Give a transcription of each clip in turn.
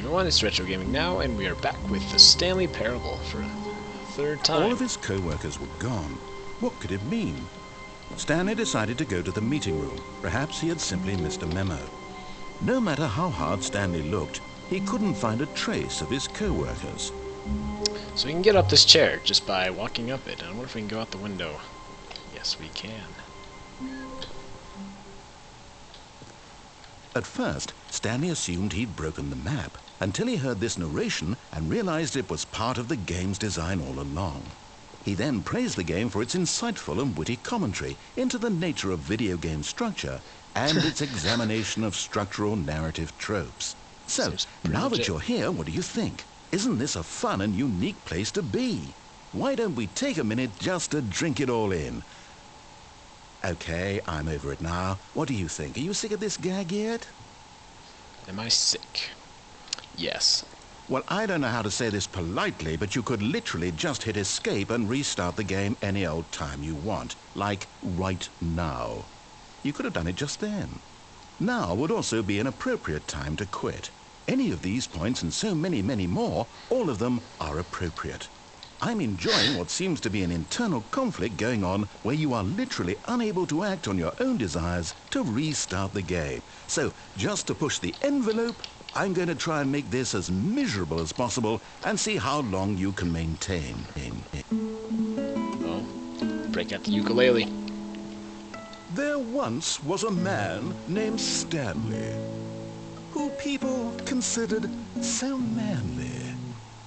everyone, it's Retro Gaming Now, and we are back with the Stanley Parable for the third time. All of his co-workers were gone. What could it mean? Stanley decided to go to the meeting room. Perhaps he had simply missed a memo. No matter how hard Stanley looked, he couldn't find a trace of his co-workers. So we can get up this chair just by walking up it. I wonder if we can go out the window. Yes, we can. At first, Stanley assumed he'd broken the map, until he heard this narration and realized it was part of the game's design all along. He then praised the game for its insightful and witty commentary into the nature of video game structure and its examination of structural narrative tropes. So, now that you're here, what do you think? Isn't this a fun and unique place to be? Why don't we take a minute just to drink it all in? Okay, I'm over it now. What do you think? Are you sick of this gag yet? Am I sick? Yes. Well, I don't know how to say this politely, but you could literally just hit escape and restart the game any old time you want. Like, right now. You could have done it just then. Now would also be an appropriate time to quit. Any of these points and so many, many more, all of them are appropriate. I'm enjoying what seems to be an internal conflict going on where you are literally unable to act on your own desires to restart the game. So, just to push the envelope, I'm going to try and make this as miserable as possible and see how long you can maintain. Oh, break out the ukulele. There once was a man named Stanley, who people considered so manly.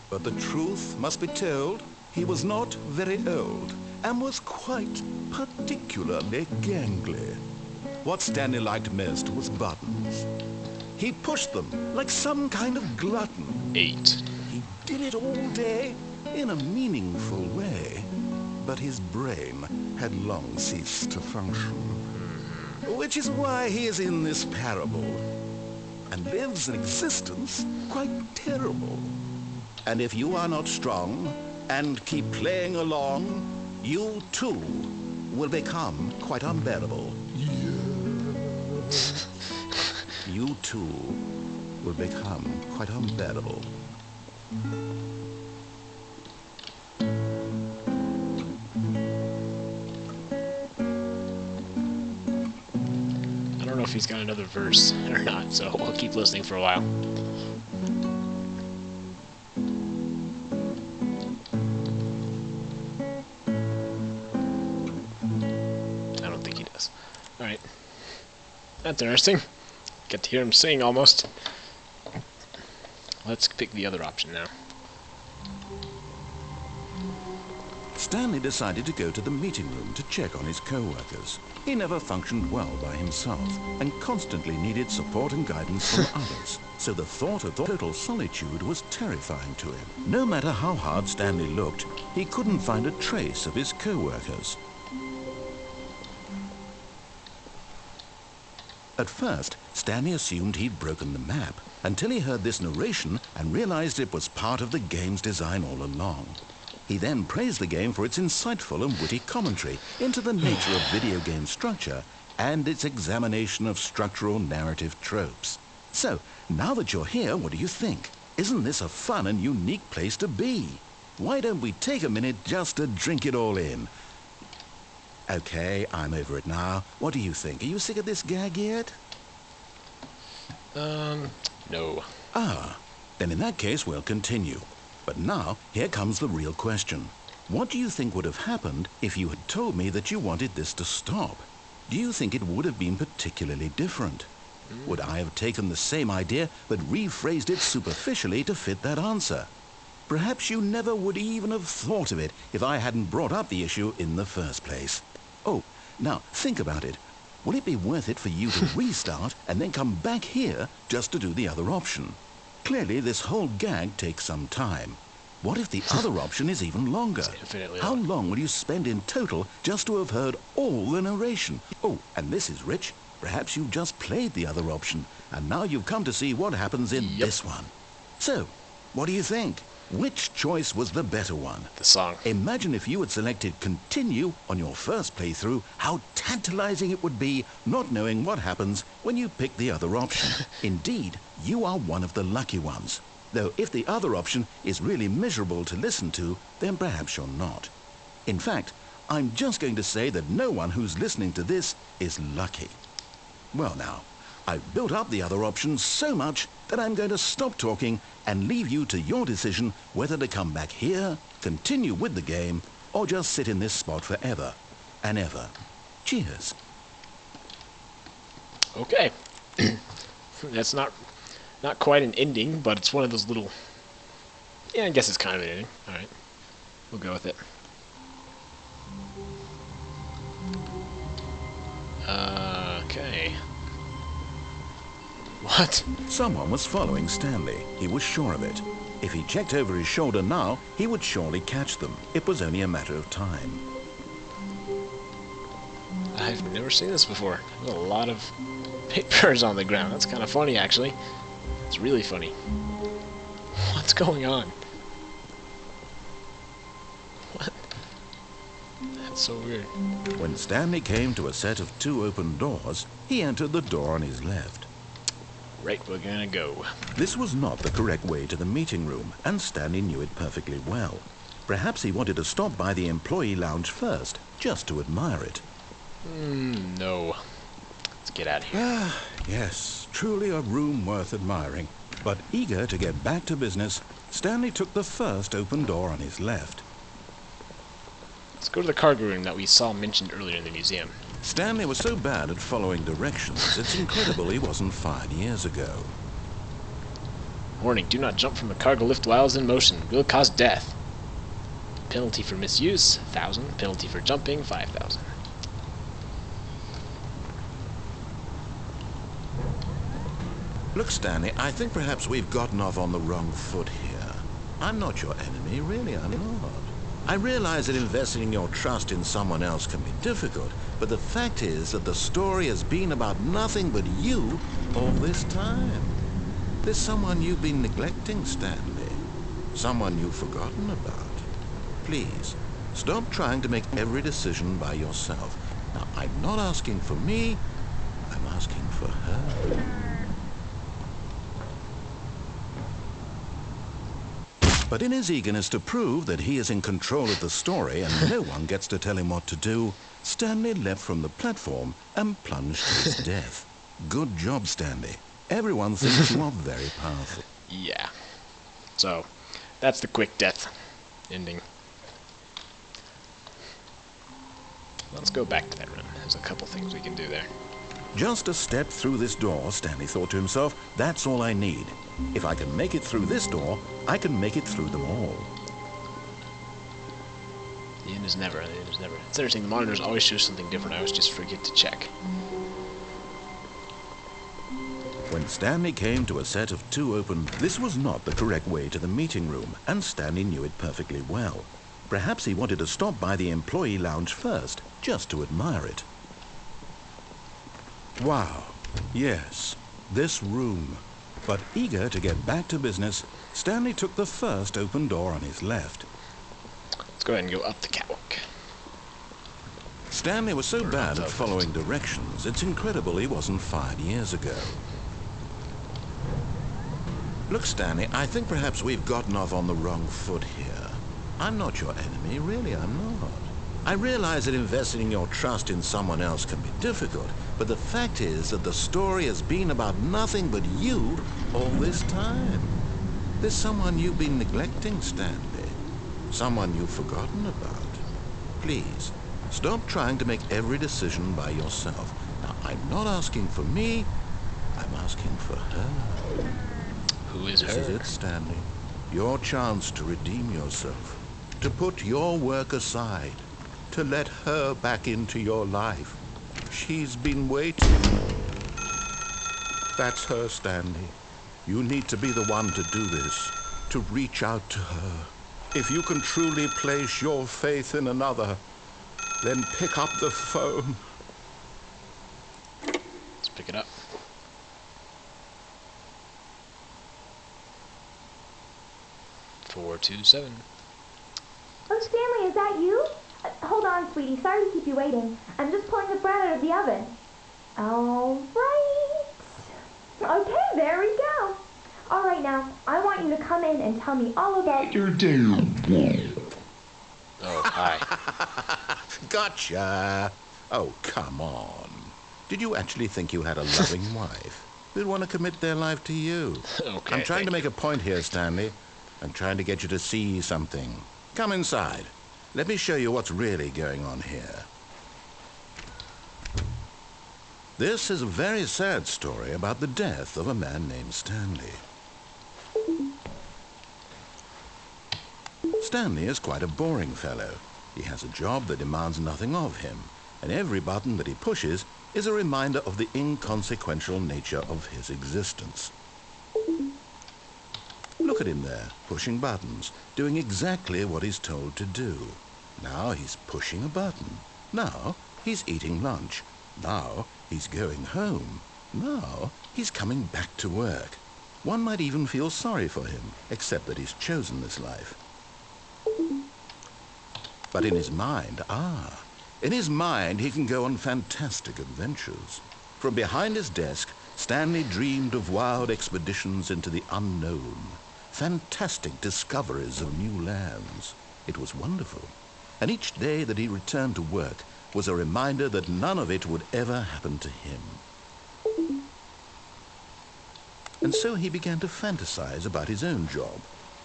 But the truth must be told, he was not very old and was quite particularly gangly. What Stanley liked most was buttons. He pushed them like some kind of glutton. 8. He did it all day in a meaningful way, but his brain had long ceased to function. Which is why he is in this parable and lives an existence quite terrible. And if you are not strong and keep playing along, you too will become quite unbearable. You too will become quite unbearable. I don't know if he's got another verse or not, so we'll keep listening for a while. I don't think he does. Alright. That's interesting. Get to hear him sing almost. Let's pick the other option now. Stanley decided to go to the meeting room to check on his co-workers. He never functioned well by himself and constantly needed support and guidance from others. So the thought of total solitude was terrifying to him. No matter how hard Stanley looked, he couldn't find a trace of his co-workers. At first, Stanley assumed he'd broken the map until he heard this narration and realized it was part of the game's design all along. He then praised the game for its insightful and witty commentary into the nature of video game structure and its examination of structural narrative tropes. So, now that you're here, what do you think? Isn't this a fun and unique place to be? Why don't we take a minute just to drink it all in? Okay, I'm over it now. What do you think? Are you sick of this gag yet? No. Ah, then in that case we'll continue. But now, here comes the real question. What do you think would have happened if you had told me that you wanted this to stop? Do you think it would have been particularly different? Would I have taken the same idea but rephrased it superficially to fit that answer? Perhaps you never would even have thought of it if I hadn't brought up the issue in the first place. Oh, now think about it. Will it be worth it for you to restart and then come back here just to do the other option? Clearly, this whole gag takes some time. What if the other option is even longer? How long will you spend in total just to have heard all the narration? Oh, and this is rich. Perhaps you've just played the other option, and now you've come to see what happens in this one. So, what do you think? Which choice was the better one? The song. Imagine if you had selected continue on your first playthrough, how tantalizing it would be not knowing what happens when you pick the other option. Indeed, you are one of the lucky ones. Though if the other option is really miserable to listen to, then perhaps you're not. In fact, I'm just going to say that no one who's listening to this is lucky. Well now, I've built up the other options so much that I'm going to stop talking and leave you to your decision whether to come back here, continue with the game, or just sit in this spot forever and ever. Cheers. Okay. That's not quite an ending, but it's one of those little... Yeah, I guess it's kind of an ending. Alright. We'll go with it. Okay. What? Someone was following Stanley. He was sure of it. If he checked over his shoulder now, he would surely catch them. It was only a matter of time. I've never seen this before. There's a lot of papers on the ground. That's kind of funny, actually. It's really funny. What's going on? What? That's so weird. When Stanley came to a set of 2 open doors, he entered the door on his left. Right, we're gonna go. This was not the correct way to the meeting room, and Stanley knew it perfectly well. Perhaps he wanted to stop by the employee lounge first, just to admire it. No. Let's get out of here. Ah, yes, truly a room worth admiring. But eager to get back to business, Stanley took the first open door on his left. Let's go to the cargo room that we saw mentioned earlier in the museum. Stanley was so bad at following directions, it's incredible he wasn't fired years ago. Warning, do not jump from a cargo lift while it's in motion. Will cause death. Penalty for misuse, 1,000. Penalty for jumping, 5,000. Look, Stanley, I think perhaps we've gotten off on the wrong foot here. I'm not your enemy, really, I'm not. I realize that investing your trust in someone else can be difficult, but the fact is that the story has been about nothing but you all this time. There's someone you've been neglecting, Stanley. Someone you've forgotten about. Please, stop trying to make every decision by yourself. Now, I'm not asking for me, I'm asking for her. But in his eagerness to prove that he is in control of the story and no one gets to tell him what to do, Stanley leapt from the platform and plunged to his death. Good job, Stanley. Everyone thinks you are very powerful. Yeah. So, that's the quick death ending. Let's go back to that room. There's a couple things we can do there. Just a step through this door, Stanley thought to himself, that's all I need. If I can make it through this door, I can make it through them all. The end is never. The end is never. It's interesting, the monitors always show something different. I always just forget to check. When Stanley came to a set of 2 open, this was not the correct way to the meeting room, and Stanley knew it perfectly well. Perhaps he wanted to stop by the employee lounge first, just to admire it. Wow, yes, this room. But eager to get back to business, Stanley took the first open door on his left. Let's go ahead and go up the catwalk. Stanley was so bad at following directions, it's incredible he wasn't fired years ago. Look, Stanley, I think perhaps we've gotten off on the wrong foot here. I'm not your enemy, really, I'm not. I realize that investing your trust in someone else can be difficult, but the fact is that the story has been about nothing but you all this time. There's someone you've been neglecting, Stanley. Someone you've forgotten about. Please, stop trying to make every decision by yourself. Now, I'm not asking for me, I'm asking for her. Who is her? This is it, Stanley. Your chance to redeem yourself. To put your work aside. To let her back into your life. She's been waiting. That's her, Stanley. You need to be the one to do this. To reach out to her. If you can truly place your faith in another, then pick up the phone. Let's pick it up. 427. Oh, Stanley, is that you? Hold on, sweetie. Sorry to keep you waiting. I'm just pulling the bread out of the oven. All right. Okay, there we go. All right, now, I want you to come in and tell me all about your day. Oh, hi. Gotcha! Oh, come on. Did you actually think you had a loving wife who'd want to commit their life to you? Okay, I'm trying to thank make a point here, Stanley. I'm trying to get you to see something. Come inside. Let me show you what's really going on here. This is a very sad story about the death of a man named Stanley. Stanley is quite a boring fellow. He has a job that demands nothing of him, and every button that he pushes is a reminder of the inconsequential nature of his existence. Look at him there, pushing buttons, doing exactly what he's told to do. Now he's pushing a button. Now he's eating lunch. Now he's going home. Now he's coming back to work. One might even feel sorry for him, except that he's chosen this life. But in his mind, in his mind he can go on fantastic adventures. From behind his desk, Stanley dreamed of wild expeditions into the unknown, fantastic discoveries of new lands. It was wonderful. And each day that he returned to work was a reminder that none of it would ever happen to him. And so he began to fantasize about his own job.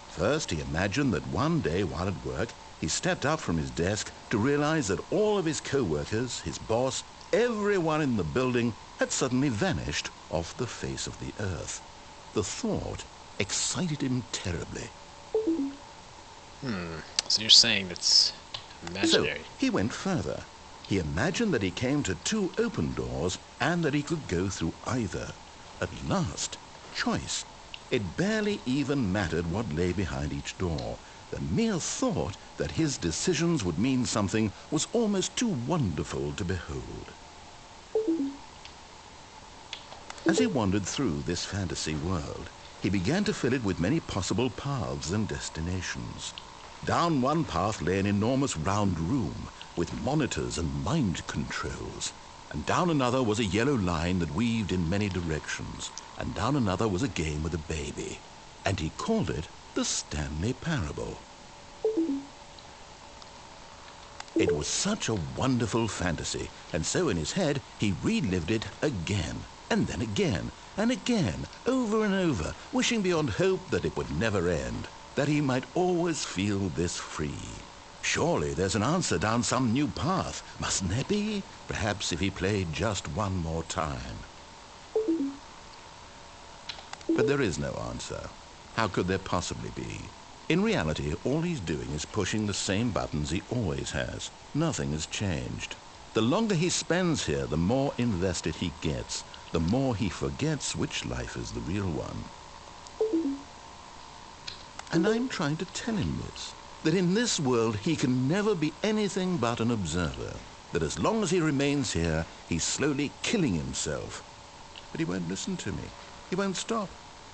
First, he imagined that one day while at work, he stepped up from his desk to realize that all of his co-workers, his boss, everyone in the building had suddenly vanished off the face of the earth. The thought excited him terribly. So you're saying that's imaginary? So he went further. He imagined that he came to two open doors and that he could go through either. At last, choice. It barely even mattered what lay behind each door. The mere thought that his decisions would mean something was almost too wonderful to behold. As he wandered through this fantasy world, he began to fill it with many possible paths and destinations. Down one path lay an enormous round room with monitors and mind controls. And down another was a yellow line that weaved in many directions. And down another was a game with a baby. And he called it the Stanley Parable. It was such a wonderful fantasy, and so in his head he relived it again, and then again, and again, over and over, wishing beyond hope that it would never end, that he might always feel this free. Surely there's an answer down some new path, mustn't there be? Perhaps if he played just one more time. But there is no answer. How could there possibly be? In reality, all he's doing is pushing the same buttons he always has. Nothing has changed. The longer he spends here, the more invested he gets, the more he forgets which life is the real one. And I'm trying to tell him this, that in this world he can never be anything but an observer, that as long as he remains here, he's slowly killing himself. But he won't listen to me. He won't stop.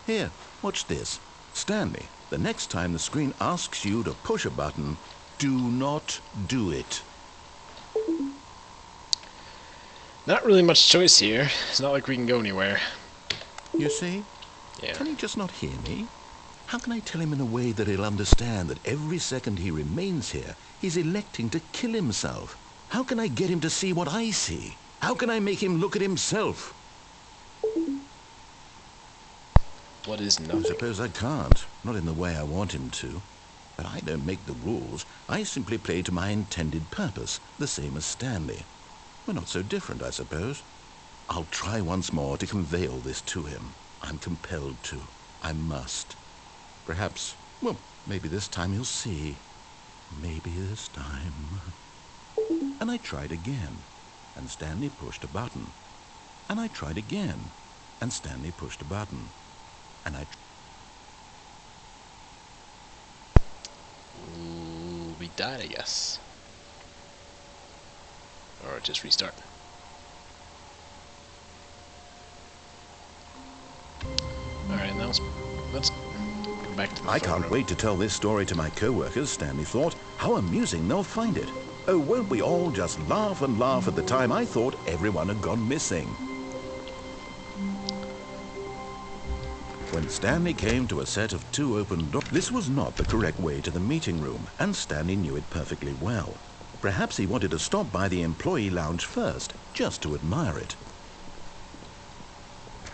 Here, watch this. Stanley, the next time the screen asks you to push a button, do not do it. Not really much choice here. It's not like we can go anywhere. You see? Yeah. Can he just not hear me? How can I tell him in a way that he'll understand that every second he remains here, he's electing to kill himself? How can I get him to see what I see? How can I make him look at himself? What is I nothing? suppose I can't, not in the way I want him to. But I don't make the rules. I simply play to my intended purpose, the same as Stanley. We're not so different, I suppose. I'll try once more to convey all this to him. I'm compelled to. I must. Perhaps, well, maybe this time he'll see. Maybe this time. And I tried again, and Stanley pushed a button. And I tried again, and Stanley pushed a button. And Ooh, we died, I guess. Or just restart. Alright, now let's Come back to the I phone can't room. wait to tell this story to my co-workers, Stanley thought. How amusing they'll find it. Oh, won't we all just laugh and laugh at the time I thought everyone had gone missing. When Stanley came to a set of 2 open doors, this was not the correct way to the meeting room, and Stanley knew it perfectly well. Perhaps he wanted to stop by the employee lounge first, just to admire it.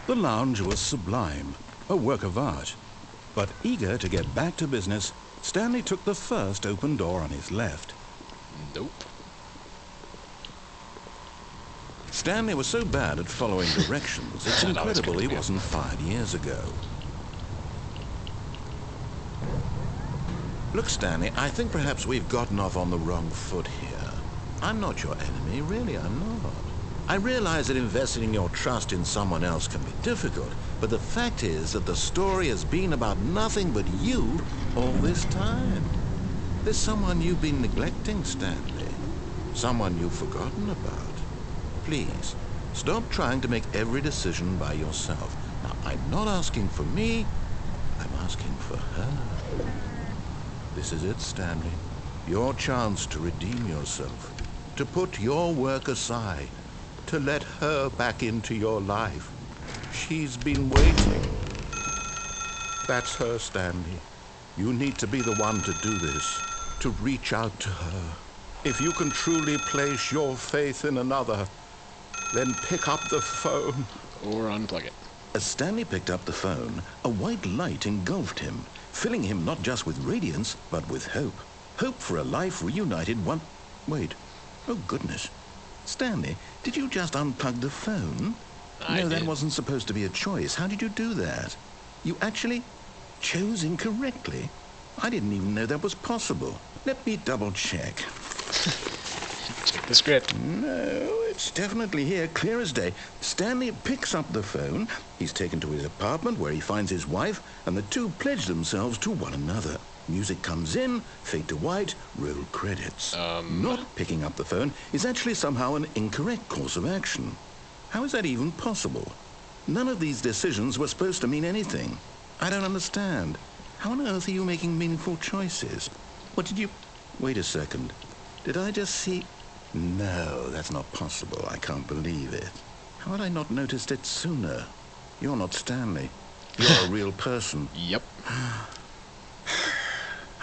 The lounge was sublime, a work of art. But eager to get back to business, Stanley took the first open door on his left. Nope. Stanley was so bad at following directions, it's incredible he wasn't fired years ago. Look, Stanley, I think perhaps we've gotten off on the wrong foot here. I'm not your enemy, really, I'm not. I realize that investing your trust in someone else can be difficult, but the fact is that the story has been about nothing but you all this time. There's someone you've been neglecting, Stanley. Someone you've forgotten about. Please, stop trying to make every decision by yourself. Now, I'm not asking for me, I'm asking for her. This is it, Stanley. Your chance to redeem yourself, to put your work aside, to let her back into your life. She's been waiting. That's her, Stanley. You need to be the one to do this, to reach out to her. If you can truly place your faith in another, then pick up the phone. Or unplug it. As Stanley picked up the phone, a white light engulfed him, filling him not just with radiance, but with hope. Hope for a life reunited one... Wait. Oh, goodness. Stanley, did you just unplug the phone? I No, that did. wasn't supposed to be a choice. How did you do that? You actually chose incorrectly? I didn't even know that was possible. Let me double check. Check the script. No, it's definitely here, clear as day. Stanley picks up the phone. He's taken to his apartment where he finds his wife, and the two pledge themselves to one another. Music comes in, fade to white, roll credits. Not picking up the phone is actually somehow an incorrect course of action. How is that even possible? None of these decisions were supposed to mean anything. I don't understand. How on earth are you making meaningful choices? What did you... Wait a second. Did I just see... No, that's not possible. I can't believe it. How had I not noticed it sooner? You're not Stanley. You're a real person. Yep.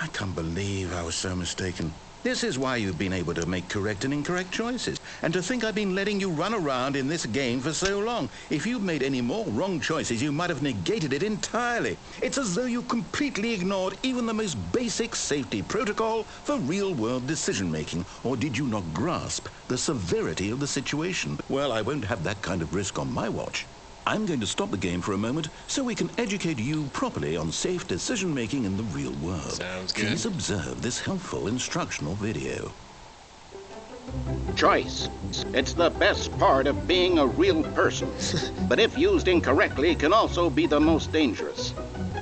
I can't believe I was so mistaken. This is why you've been able to make correct and incorrect choices. And to think I've been letting you run around in this game for so long. If you'd made any more wrong choices, you might have negated it entirely. It's as though you completely ignored even the most basic safety protocol for real-world decision-making. Or did you not grasp the severity of the situation? Well, I won't have that kind of risk on my watch. I'm going to stop the game for a moment so we can educate you properly on safe decision-making in the real world. Sounds good. Please observe this helpful instructional video. Choice. It's the best part of being a real person. But if used incorrectly, can also be the most dangerous.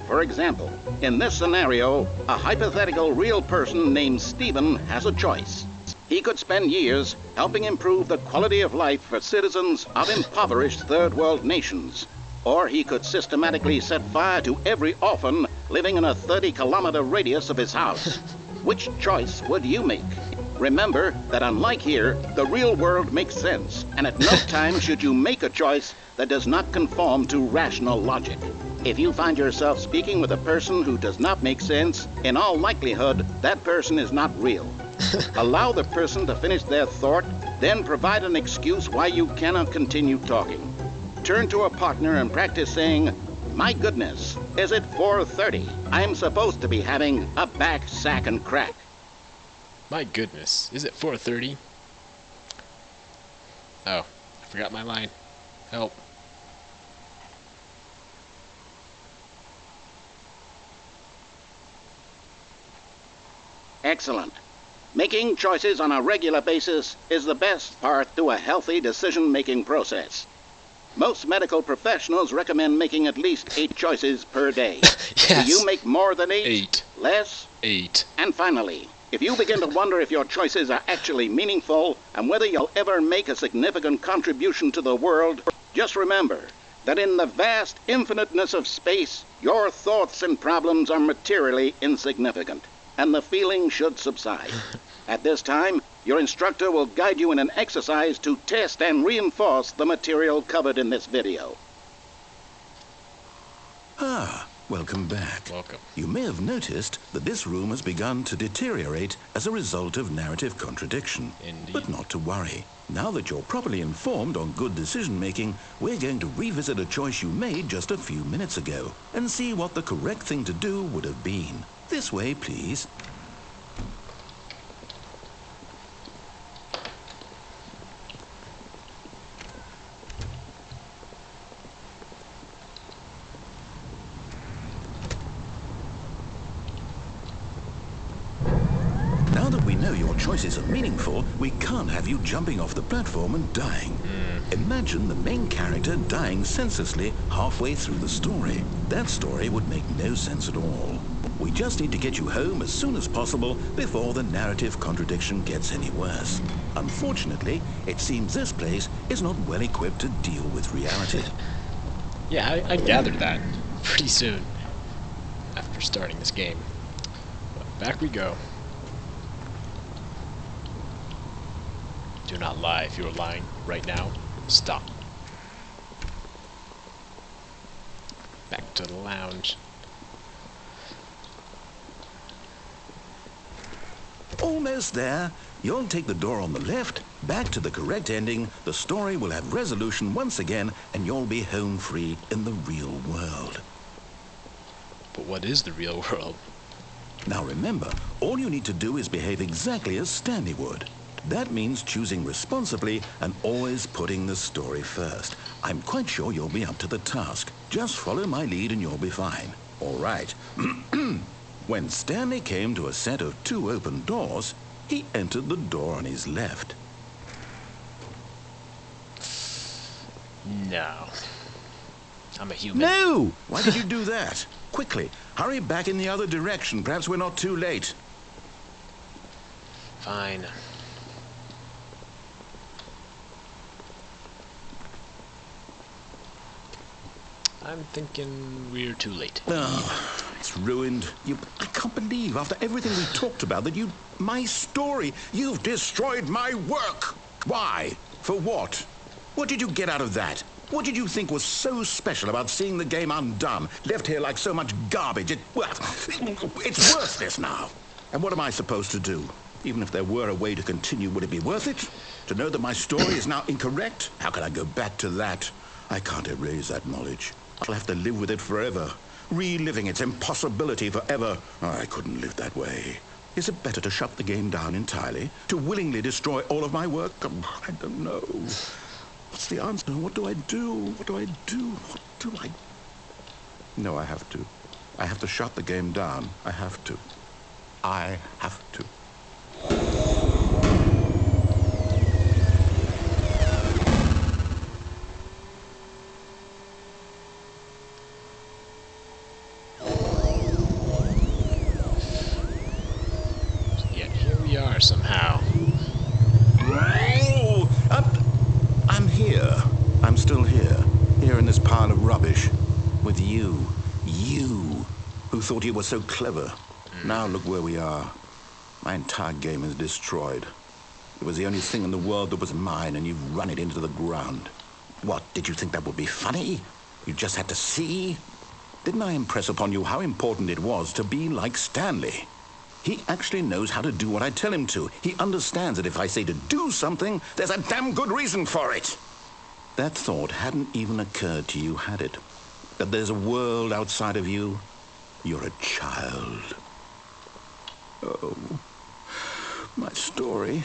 For example, in this scenario, a hypothetical real person named Stephen has a choice. He could spend years helping improve the quality of life for citizens of impoverished third world nations. Or he could systematically set fire to every orphan living in a 30-kilometer radius of his house. Which choice would you make? Remember that unlike here, the real world makes sense, and at no time should you make a choice that does not conform to rational logic. If you find yourself speaking with a person who does not make sense, in all likelihood, that person is not real. Allow the person to finish their thought, then provide an excuse why you cannot continue talking. Turn to a partner and practice saying, "My goodness, is it 4:30? I'm supposed to be having a back, sack, and crack." My goodness. Is it 4:30? Oh, I forgot my line. Help. Excellent. Making choices on a regular basis is the best part to a healthy decision-making process. Most medical professionals recommend making at least 8 choices per day. Yes. Do you make more than 8? 8. Less? 8. And finally, if you begin to wonder if your choices are actually meaningful and whether you'll ever make a significant contribution to the world, just remember, that in the vast infiniteness of space, your thoughts and problems are materially insignificant, and the feeling should subside. At this time, your instructor will guide you in an exercise to test and reinforce the material covered in this video. Ah, welcome back. Welcome. You may have noticed that this room has begun to deteriorate as a result of narrative contradiction. Indeed. But not to worry. Now that you're properly informed on good decision-making, we're going to revisit a choice you made just a few minutes ago and see what the correct thing to do would have been. This way, please. Now that we know your choices are meaningful, we can't have you jumping off the platform and dying. Imagine the main character dying senselessly halfway through the story. That story would make no sense at all. We just need to get you home as soon as possible before the narrative contradiction gets any worse. Unfortunately, it seems this place is not well equipped to deal with reality. Yeah, I gathered that pretty soon after starting this game. But back we go. Do not lie. If you are lying right now, stop. Back to the lounge. Almost there. You'll take the door on the left, back to the correct ending, the story will have resolution once again, and you'll be home free in the real world. But what is the real world? Now remember, all you need to do is behave exactly as Stanley would. That means choosing responsibly and always putting the story first. I'm quite sure you'll be up to the task. Just follow my lead and you'll be fine. All right. When Stanley came to a set of 2 open doors, he entered the door on his left. No. I'm a human. No! Why did you do that? Quickly, hurry back in the other direction. Perhaps we're not too late. Fine. I'm thinking we're too late. Oh, it's ruined. I can't believe, after everything we talked about, that my story, you've destroyed my work. Why? For what? What did you get out of that? What did you think was so special about seeing the game undone, left here like so much garbage? It's worthless now. And what am I supposed to do? Even if there were a way to continue, would it be worth it? To know that my story is now incorrect? How can I go back to that? I can't erase that knowledge. I'll have to live with it forever, reliving its impossibility forever. Oh, I couldn't live that way. Is it better to shut the game down entirely? To willingly destroy all of my work? I don't know. What's the answer? What do I do? What do I do? What do I... No, I have to. I have to shut the game down. I have to. I have to. Somehow. Oh, I'm here. I'm still here in this pile of rubbish, with you, who thought you were so clever. Now look where we are. My entire game is destroyed. It was the only thing in the world that was mine, and you've run it into the ground. What, did you think that would be funny? You just had to see? Didn't I impress upon you how important it was to be like Stanley? He actually knows how to do what I tell him to. He understands that if I say to do something, there's a damn good reason for it. That thought hadn't even occurred to you, had it? That there's a world outside of you? You're a child. Oh, my story.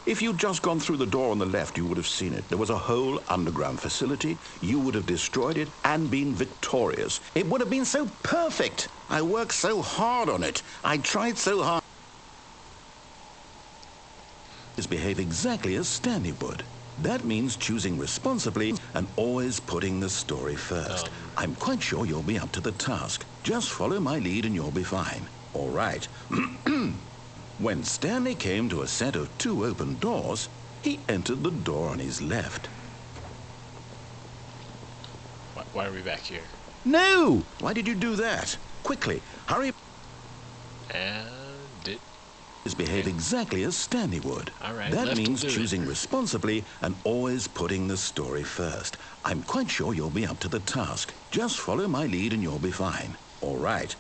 If you'd just gone through the door on the left, you would have seen it. There was a whole underground facility. You would have destroyed it and been victorious. It would have been so perfect. I worked so hard on it. I tried so hard. Just behave exactly as Stanley would. That means choosing responsibly and always putting the story first. I'm quite sure you'll be up to the task. Just follow my lead and you'll be fine. All right. When Stanley came to a set of 2 open doors, he entered the door on his left. Why are we back here? No! Why did you do that? Quickly, hurry. And it... Behave exactly as Stanley would. Alright, That left will means do it. choosing responsibly and always putting the story first. I'm quite sure you'll be up to the task. Just follow my lead and you'll be fine. All right.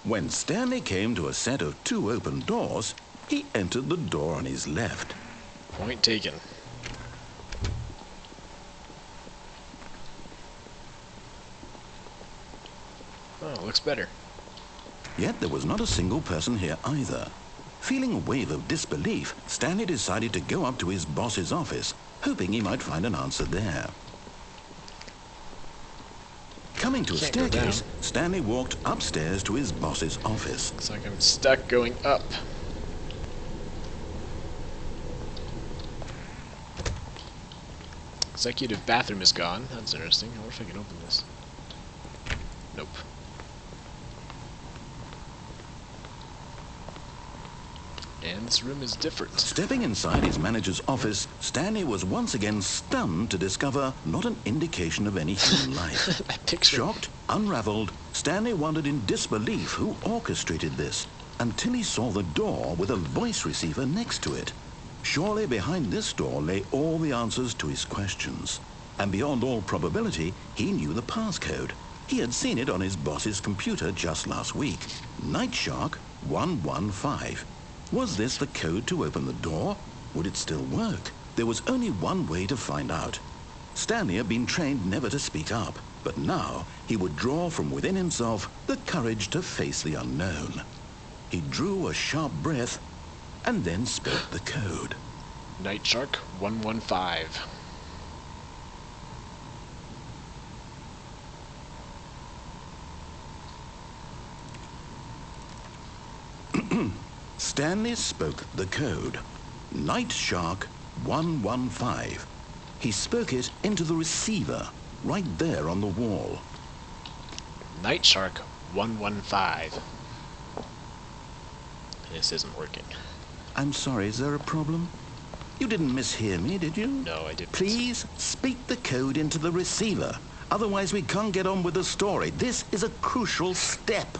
When Stanley came to a set of 2 open doors, he entered the door on his left. Point taken. Oh, looks better. Yet there was not a single person here either. Feeling a wave of disbelief, Stanley decided to go up to his boss's office, hoping he might find an answer there. Coming to a Can't go staircase, down. Stanley walked upstairs to his boss's office. Looks like I'm stuck going up. Executive bathroom is gone. That's interesting. I wonder if I can open this. Nope. And this room is different. Stepping inside his manager's office, Stanley was once again stunned to discover not an indication of any human life. That picture. Shocked, unraveled, Stanley wondered in disbelief who orchestrated this, until he saw the door with a voice receiver next to it. Surely behind this door lay all the answers to his questions. And beyond all probability, he knew the passcode. He had seen it on his boss's computer just last week. Night Shark 115. Was this the code to open the door? Would it still work? There was only one way to find out. Stanley had been trained never to speak up, but now he would draw from within himself the courage to face the unknown. He drew a sharp breath and then spoke the code. Night Shark 115. Stanley spoke the code. Night Shark 115. He spoke it into the receiver, right there on the wall. Night Shark 115. This isn't working. I'm sorry, is there a problem? You didn't mishear me, did you? No, I didn't. Please speak the code into the receiver. Otherwise, we can't get on with the story. This is a crucial step.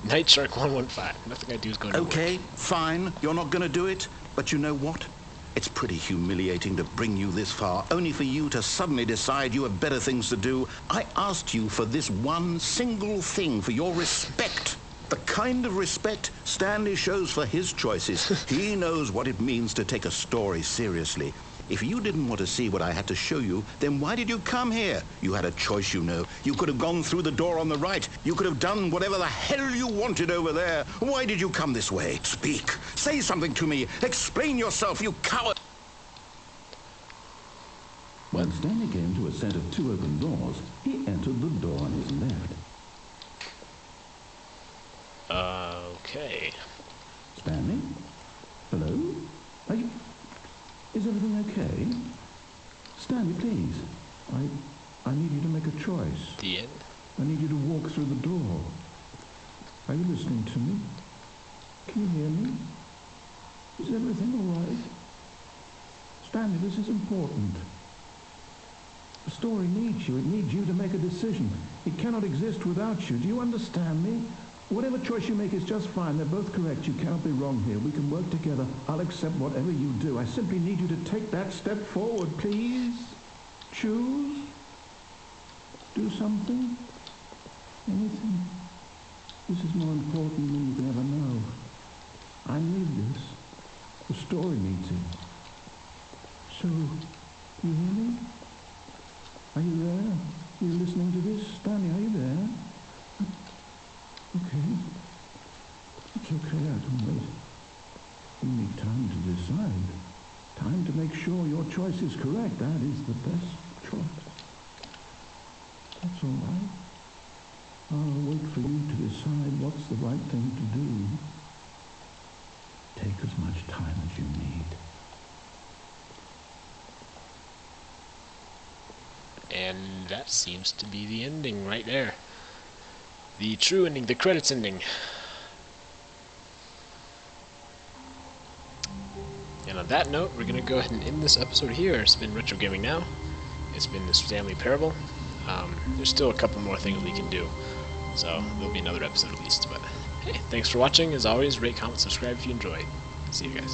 Night Shark 115. Nothing I do is going to work. Okay, fine. You're not going to do it. But you know what? It's pretty humiliating to bring you this far, only for you to suddenly decide you have better things to do. I asked you for this one single thing, for your respect. The kind of respect Stanley shows for his choices. He knows what it means to take a story seriously. If you didn't want to see what I had to show you, then why did you come here? You had a choice, you know. You could have gone through the door on the right. You could have done whatever the hell you wanted over there. Why did you come this way? Speak. Say something to me. Explain yourself, you coward. When Stanley came to a set of 2 open doors, he entered the door on his left. Okay. Stanley? Hello? Are you... Is everything okay? Stanley, please. I need you to make a choice. The end. I need you to walk through the door. Are you listening to me? Can you hear me? Is everything all right? Stanley, this is important. The story needs you. It needs you to make a decision. It cannot exist without you. Do you understand me? Whatever choice you make is just fine. They're both correct. You cannot be wrong here. We can work together. I'll accept whatever you do. I simply need you to take that step forward, please. Choose. Do something. Anything. This is more important than you can ever know. I need this. The story needs it. So, you hear me? Are you there? Are you listening to this? Stanley, are you there? Okay. It's okay, I can wait. You need time to decide. Time to make sure your choice is correct. That is the best choice. That's all right. I'll wait for you to decide what's the right thing to do. Take as much time as you need. And that seems to be the ending right there. The true ending, the credits ending. And on that note, we're going to go ahead and end this episode here. It's been Retro Gaming Now. It's been the Stanley Parable. There's still a couple more things we can do, so there'll be another episode at least. But hey, thanks for watching. As always, rate, comment, subscribe if you enjoyed. See you guys.